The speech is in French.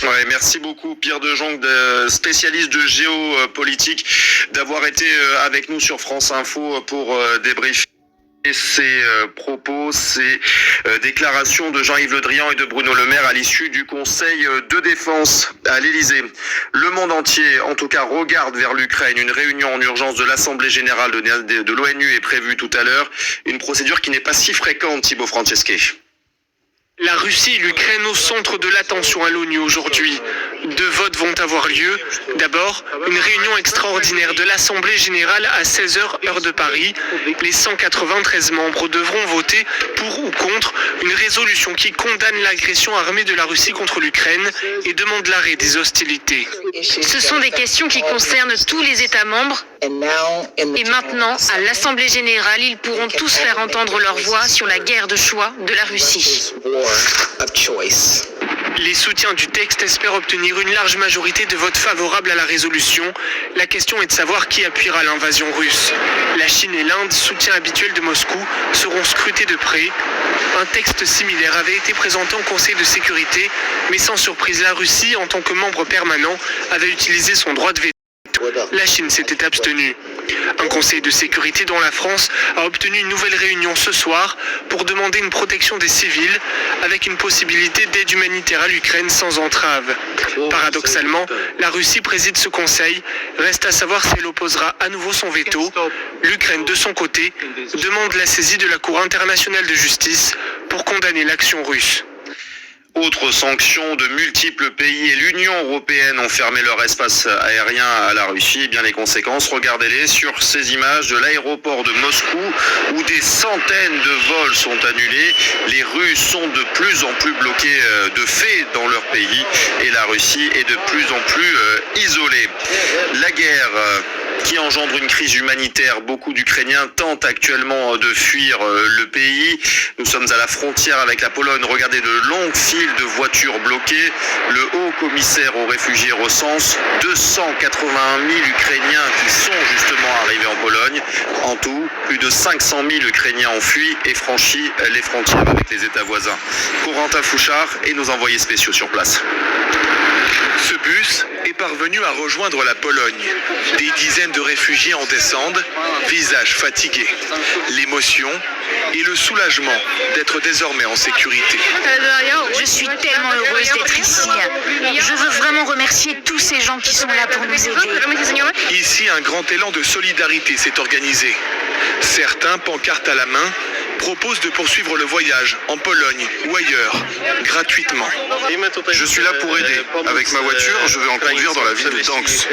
Ouais, merci beaucoup Pierre de Jong, spécialiste de géopolitique, d'avoir été avec nous sur France Info pour débriefer ces propos, ces déclarations de Jean-Yves Le Drian et de Bruno Le Maire à l'issue du Conseil de défense à l'Elysée. Le monde entier, en tout cas, regarde vers l'Ukraine. Une réunion en urgence de l'Assemblée générale de l'ONU est prévue tout à l'heure. Une procédure qui n'est pas si fréquente, Thibaut Franceschi. La Russie et l'Ukraine au centre de l'attention à l'ONU aujourd'hui. 2 votes vont avoir lieu. D'abord, une réunion extraordinaire de l'Assemblée générale à 16h heure de Paris. Les 193 membres devront voter pour ou contre une résolution qui condamne l'agression armée de la Russie contre l'Ukraine et demande l'arrêt des hostilités. Ce sont des questions qui concernent tous les États membres. Et maintenant, à l'Assemblée générale, ils pourront tous faire entendre leur voix sur la guerre de choix de la Russie. Les soutiens du texte espèrent obtenir une large majorité de votes favorables à la résolution. La question est de savoir qui appuiera l'invasion russe. La Chine et l'Inde, soutien habituel de Moscou, seront scrutés de près. Un texte similaire avait été présenté au Conseil de sécurité, mais sans surprise, la Russie, en tant que membre permanent, avait utilisé son droit de veto. La Chine s'était abstenue. Un conseil de sécurité dont la France a obtenu une nouvelle réunion ce soir pour demander une protection des civils avec une possibilité d'aide humanitaire à l'Ukraine sans entrave. Paradoxalement, la Russie préside ce conseil. Reste à savoir si elle opposera à nouveau son veto. L'Ukraine, de son côté, demande la saisie de la Cour internationale de justice pour condamner l'action russe. Autre sanction, de multiples pays et l'Union européenne ont fermé leur espace aérien à la Russie. Et bien les conséquences, regardez-les sur ces images de l'aéroport de Moscou où des centaines de vols sont annulés. Les Russes sont de plus en plus bloqués de fait dans leur pays et la Russie est de plus en plus isolée. La guerre qui engendre une crise humanitaire. Beaucoup d'Ukrainiens tentent actuellement de fuir le pays. Nous sommes à la frontière avec la Pologne. Regardez de longues files de voitures bloquées. Le haut commissaire aux réfugiés recense 281 000 Ukrainiens qui sont justement arrivés en Pologne. En tout, plus de 500 000 Ukrainiens ont fui et franchi les frontières avec les États voisins. Corentin Fouchard et nos envoyés spéciaux sur place. Ce bus est parvenu à rejoindre la Pologne. Des dizaines de réfugiés en descendent, visages fatigués. L'émotion et le soulagement d'être désormais en sécurité. Je suis tellement heureuse d'être ici. Je veux vraiment remercier tous ces gens qui sont là pour nous aider. Ici, un grand élan de solidarité s'est organisé. Certains, pancartes à la main, proposent de poursuivre le voyage en Pologne ou ailleurs, gratuitement. Je suis là pour aider. Avec ma voiture, je vais en conduire dans la ville de Gdansk.